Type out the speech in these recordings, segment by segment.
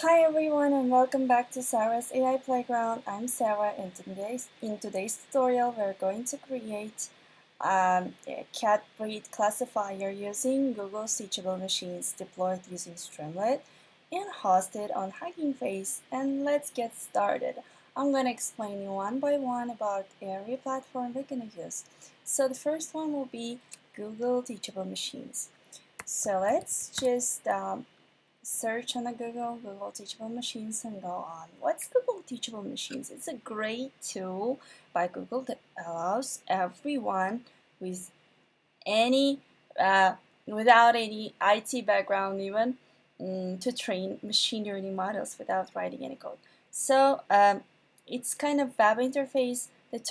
Hi everyone and welcome back to Sara's AI Playground. I'm Sara and in today's tutorial we're going to create a cat breed classifier using Google's Teachable Machines deployed using Streamlit and hosted on Hugging Face. And let's get started. I'm going to explain you one by one about every platform we're going to use. So the first one will be Google Teachable Machines. So let's just search on the Google Teachable Machines and go on. What's Google Teachable Machines? It's a great tool by Google that allows everyone with any without any IT background even to train machine learning models without writing any code. So it's kind of web interface that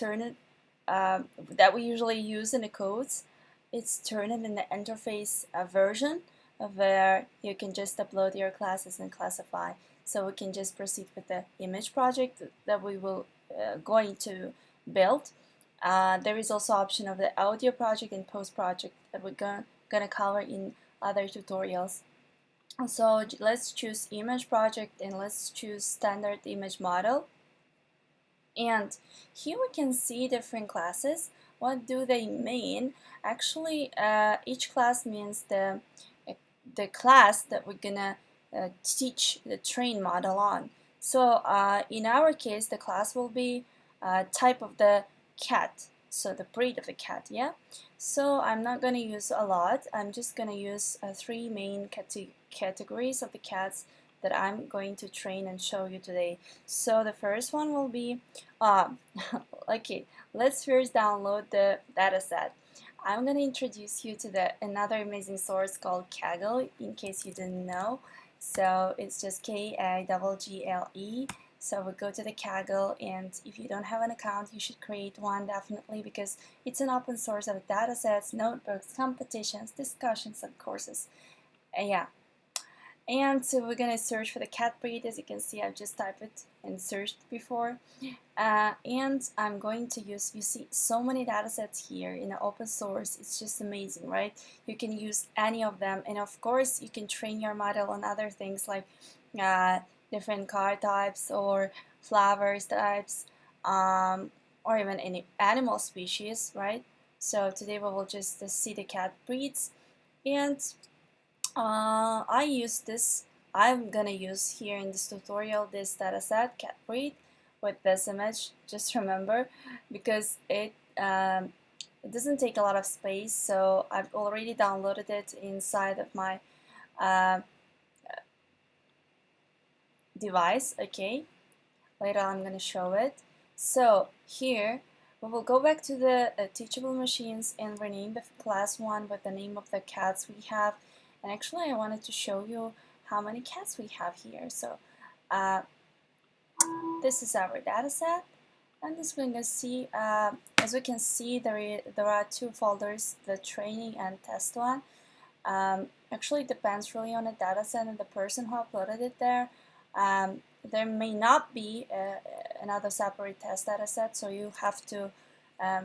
that we usually use in the codes. It's turned in the interface version where you can just upload your classes and classify. So we can just proceed with the image project that we will going to build. There is also option of the audio project and post project that we're gonna cover in other tutorials. So let's choose image project and let's choose standard image model. And here we can see different classes. What do they mean? Actually, each class means the class that we're gonna teach the train model on. So in our case, the class will be type of the cat, so the breed of the cat, yeah? So I'm not gonna use a lot. I'm just gonna use three main categories of the cats that I'm going to train and show you today. So the first one will be, okay, let's first download the dataset. I'm going to introduce you to another amazing source called Kaggle, in case you didn't know. So it's just Kaggle. So we go to the Kaggle, and if you don't have an account, you should create one definitely, because it's an open source of datasets, notebooks, competitions, discussions, and courses. Yeah. And so we're going to search for the cat breed. As you can see, I've just typed it and searched before. And I'm going to use, you see so many data sets here in the open source. It's just amazing, right? You can use any of them. And of course, you can train your model on other things like different car types or flowers types, or even any animal species, right? So today we will just see the cat breeds. And I'm gonna use here in this tutorial this dataset cat breed with this image. Just remember, because it doesn't take a lot of space, so I've already downloaded it inside of my uh, device. Okay, later I'm gonna show it. So here we will go back to the Teachable Machines and rename the class 1 with the name of the cats we have. And actually I wanted to show you how many cats we have here. So this is our data set, and as we can see, there are two folders, the training and test one. Actually it depends really on the data set and the person who uploaded it there. There may not be another separate test data set, so you have to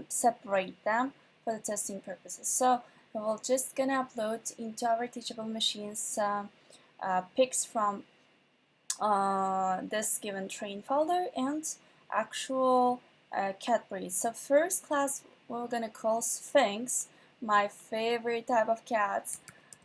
separate them for the testing purposes. So we're just gonna upload into our Teachable Machines pics from this given train folder and actual cat breeds. So first class we're gonna call Sphinx, my favorite type of cats.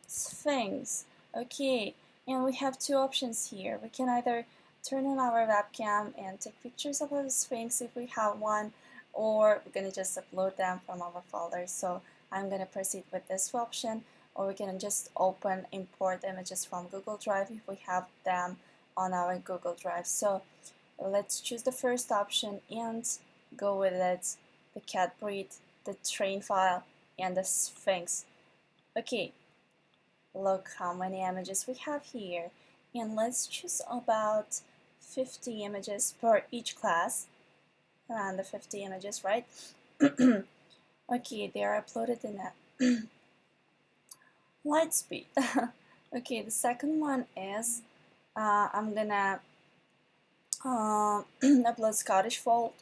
Sphinx. Okay, and we have two options here. We can either turn on our webcam and take pictures of the Sphinx if we have one, or we're gonna just upload them from our folder. So I'm gonna proceed with this option, or we can just open import images from Google Drive if we have them on our Google Drive. So let's choose the first option and go with it, the cat breed, the train file, and the Sphinx. Okay, look how many images we have here, and let's choose about 50 images per each class, around the 50 images, right? Okay, they are uploaded in a light speed. Okay, the second one is I'm gonna upload Scottish Fold,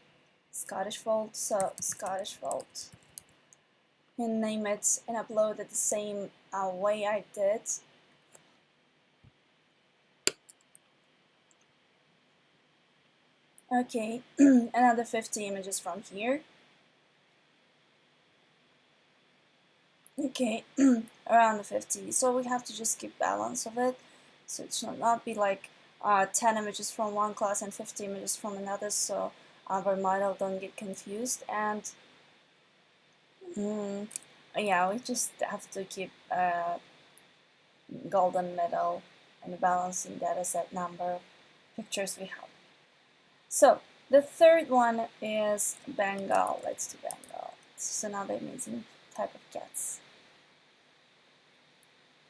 so Scottish Fold, and name it and upload it the same way I did. Okay, another 50 images from here. Okay, around the 50. So we have to just keep balance of it. So it should not be like 10 images from one class and 50 images from another, so our model don't get confused. And yeah, we just have to keep golden middle and balancing data set number of pictures we have. So the third one is Bengal. Let's do Bengal. This is another amazing type of cats.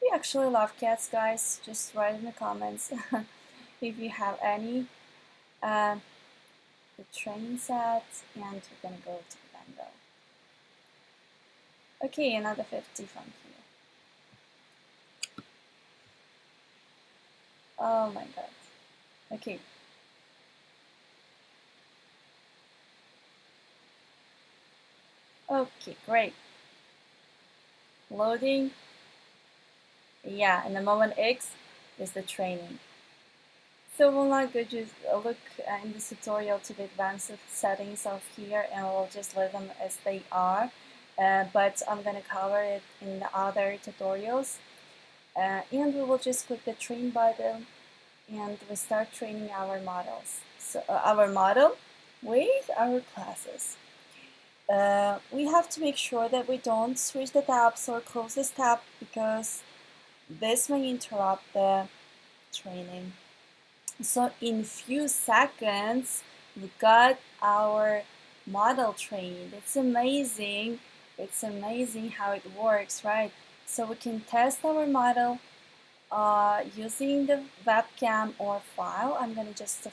We actually love cats, guys. Just write in the comments if you have any. The train set, and we're gonna go to Bengal. Okay, another 50 from here. Oh my god. Okay. Okay, great. Loading. Yeah, and the moment X is the training. So we'll not go just look in this tutorial to the advanced settings of here, and we'll just leave them as they are. But I'm gonna cover it in the other tutorials. And we will just click the train button and we start training our models. So our model with our classes. We have to make sure that we don't switch the tabs or close this tab because this may interrupt the training. So in few seconds, we got our model trained. It's amazing. It's amazing how it works, right? So we can test our model using the webcam or file. I'm going to just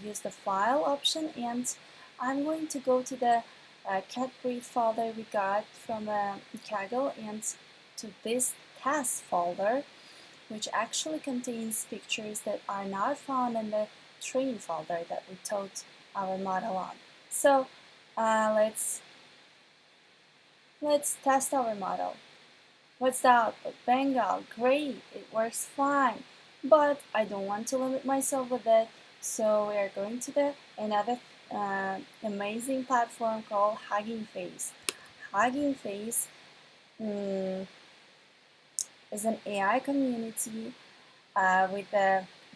use the file option, and I'm going to go to the cat breed folder we got from Kaggle and to this test folder, which actually contains pictures that are not found in the train folder that we taught our model on. So let's test our model. What's the output? Bengal, great, it works fine. But I don't want to limit myself with it, so we are going to another amazing platform called Hugging Face. Hugging Face is an AI community with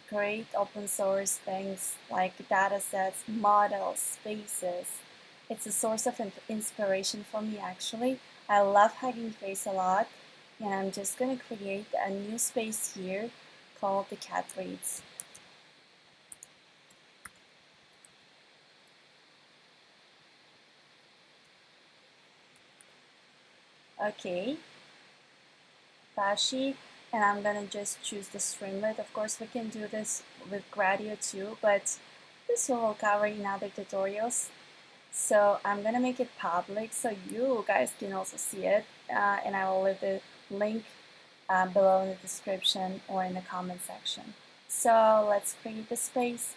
great open source things like datasets, models, spaces. It's a source of inspiration for me actually. I love Hugging Face a lot, and I'm just gonna create a new space here called the cat breeds. Okay, Tashi, and I'm gonna just choose the Streamlit. Of course, we can do this with Gradio too, but this we'll cover in other tutorials. So I'm gonna make it public so you guys can also see it, and I will leave the link below in the description or in the comment section. So let's create the space.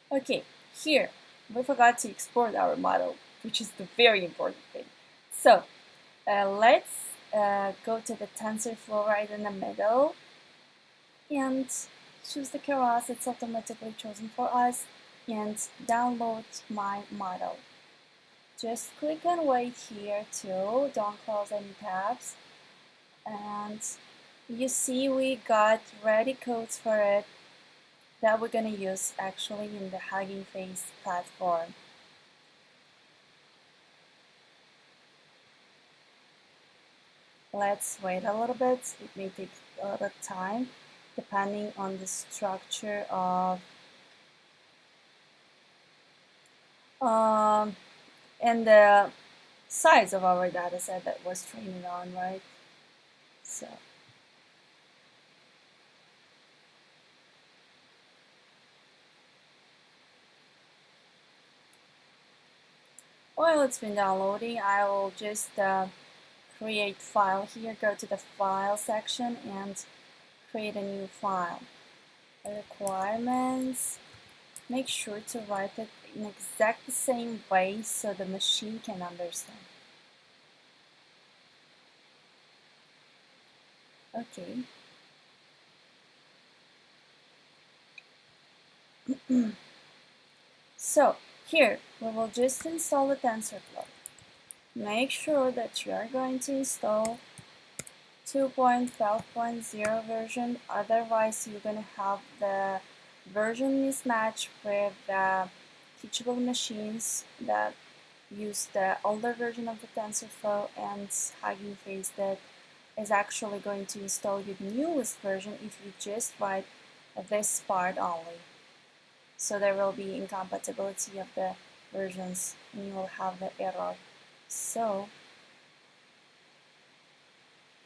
Okay, here we forgot to export our model, which is the very important thing. So let's go to the TensorFlow right in the middle and choose the keras. It's automatically chosen for us, and download my model. Just click and wait here too, don't close any tabs. And you see we got ready codes for it that we're gonna use actually in the Hugging Face platform. Let's wait a little bit, it may take a little bit of time depending on the structure of and the size of our data set that was trained on, right? So while it's been downloading, I will just create file here, go to the file section and create a new file. Requirements, make sure to write it in exact the same way so the machine can understand. Okay. So here we will just install the TensorFlow. Make sure that you are going to install 2.12.0 version, otherwise you're going to have the version mismatch with the Teachable Machines that use the older version of the TensorFlow and Hugging Face that is actually going to install your newest version if you just write this part only. So there will be incompatibility of the versions and you will have the error. So,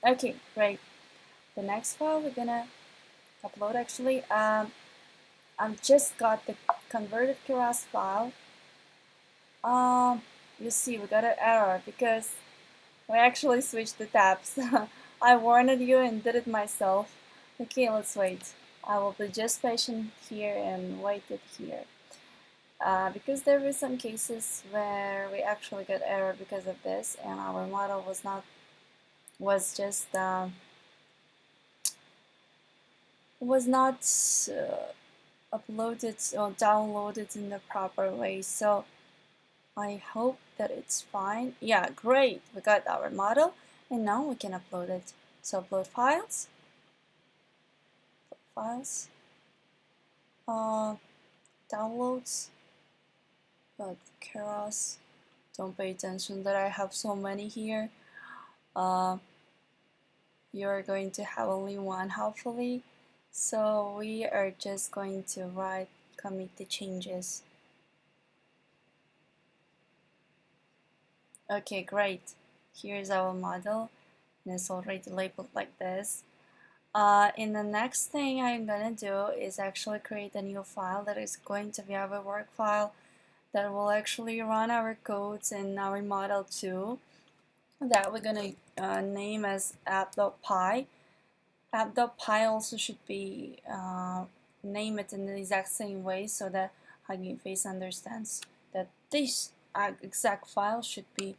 okay, great. The next file we're gonna upload actually, I've just got the converted Keras file. You see we got an error because we actually switched the tabs. I warned you and did it myself. Okay, let's wait. I will be just patient here and wait it here. Because there were some cases where we actually got error because of this and our model was not uploaded or downloaded in the proper way. So I hope that it's fine. Yeah, great. We got our model and now we can upload it. So upload files, downloads, Keras. Don't pay attention that I have so many here. You're going to have only one hopefully. So we are just going to commit the changes. Okay, great. Here's our model and it's already labeled like this. In the next thing I'm gonna do is actually create a new file that is going to be our work file that will actually run our codes in our model too, that we're gonna name as app.py. App.py also should be name it in the exact same way so that Hugging Face understands that this exact file should be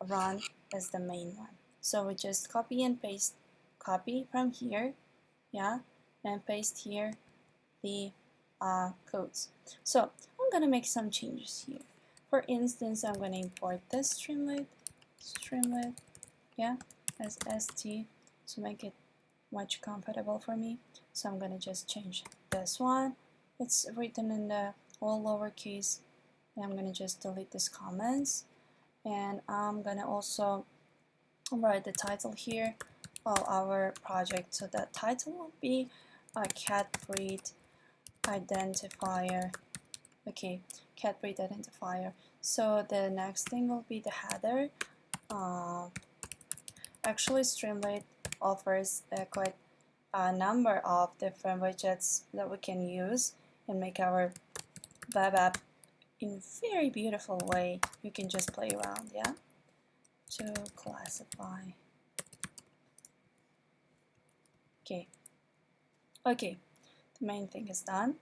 run as the main one. So we just copy and paste, copy from here, yeah, and paste here the codes. So I'm gonna make some changes here. For instance, I'm gonna import this streamlit, yeah, as st to make it much compatible for me. So I'm gonna just change this one. It's written in the all lowercase, and I'm gonna just delete these comments. And I'm gonna also write the title here of our project. So the title will be a cat breed identifier. Okay, cat breed identifier. So the next thing will be the header. Actually, Streamlit offers quite a number of different widgets that we can use and make our web app in a very beautiful way. You can just play around, yeah? To classify. Okay. Okay, the main thing is done.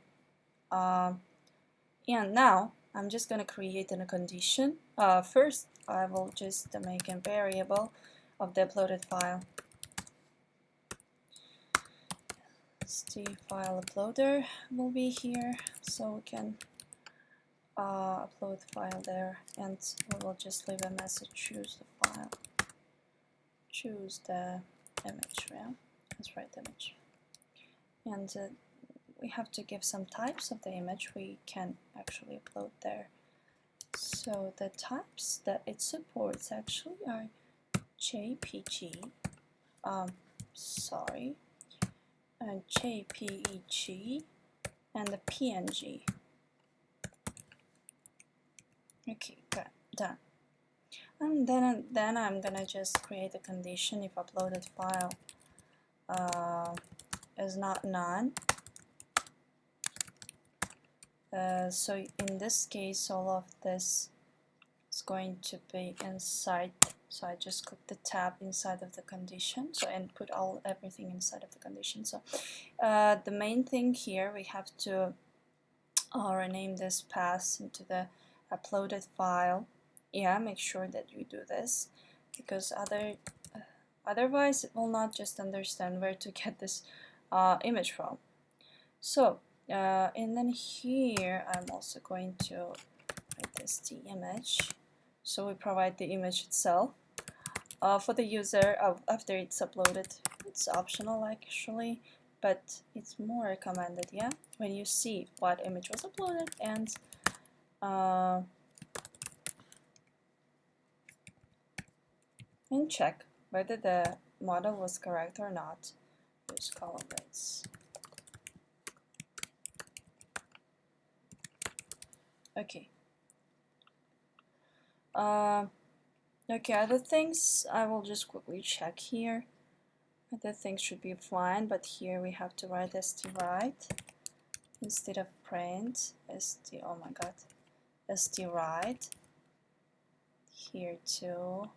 And now I'm just going to create a condition. First, I will just make a variable of the uploaded file. The file uploader will be here, so we can upload the file there, and we will just leave a message, choose the file, choose the image, yeah? Let's write image. And we have to give some types of the image we can actually upload there. So the types that it supports actually are JPG, and JPEG, and the PNG. Okay, good, done. And then I'm gonna just create a condition if uploaded file is not none. So in this case, all of this is going to be inside. So I just click the tab inside of the condition, so and put everything inside of the condition. So the main thing here, we have to rename this path into the uploaded file. Yeah, make sure that you do this, because otherwise it will not just understand where to get this image from. So And then here I'm also going to write this the image. So we provide the image itself for the user after it's uploaded. It's optional actually, but it's more recommended, yeah, when you see what image was uploaded and check whether the model was correct or not. Use column breaks. Okay. Okay, other things I will just quickly check here. Other things should be fine, but here we have to write st_write instead of print. Oh my god, st_write. Here too,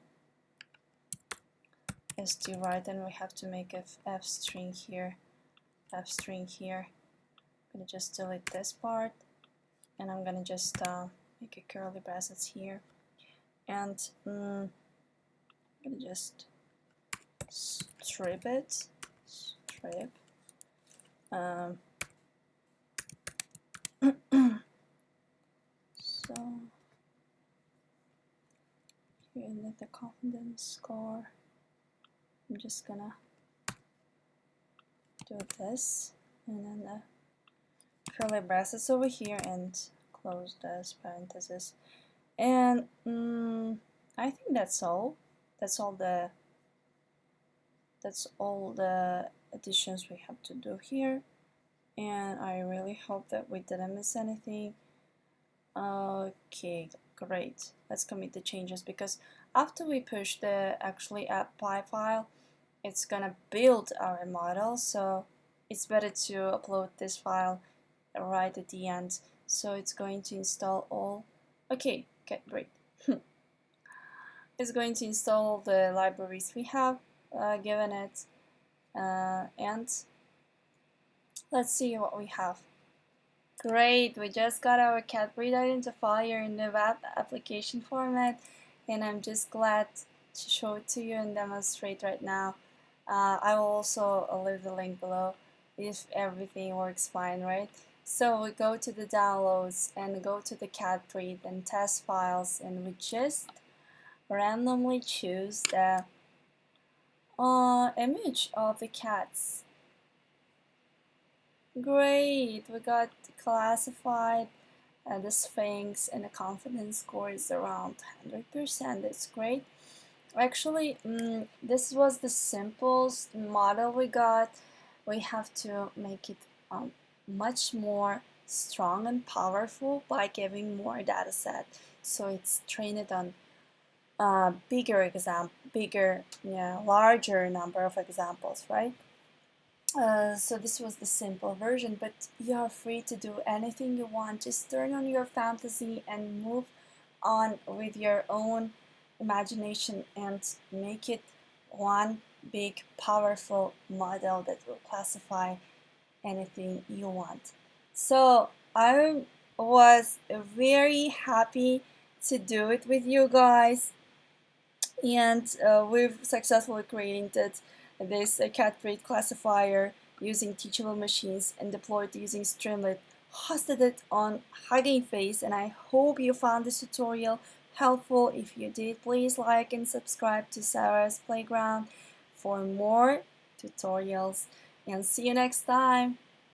st_write, and we have to make a f string here. I'm gonna just delete this part, and I'm gonna just make a curly brackets here, and I'm gonna just strip it. So here in the confidence score, I'm just gonna do this, and then the curly brackets over here, and close this parenthesis. And I think that's all. That's all the additions we have to do here. And I really hope that we didn't miss anything. Okay, great. Let's commit the changes, because after we push the actually apply file, it's gonna build our model, so it's better to upload this file right at the end. So it's going to install all. Okay, great. It's going to install the libraries we have given it, and let's see what we have. Great, we just got our cat breed identifier in the web application format, and I'm just glad to show it to you and demonstrate right now. I will also leave the link below if everything works fine, right? So we go to the downloads and go to the cat breed and test files, and we just randomly choose the image of the cats. Great, we got classified the Sphinx, and the confidence score is around 100%. That's great. Actually, this was the simplest model we got. We have to make it much more strong and powerful by giving more data set. So it's trained on larger number of examples, right? So this was the simple version, but you're free to do anything you want. Just turn on your fantasy and move on with your own imagination and make it one big powerful model that will classify anything you want. So I was very happy to do it with you guys, and we've successfully created this cat breed classifier using Teachable Machines and deployed using Streamlit, hosted it on Hugging Face, and I hope you found this tutorial helpful. If you did, please like and subscribe to Sara's Playground for more tutorials, and see you next time.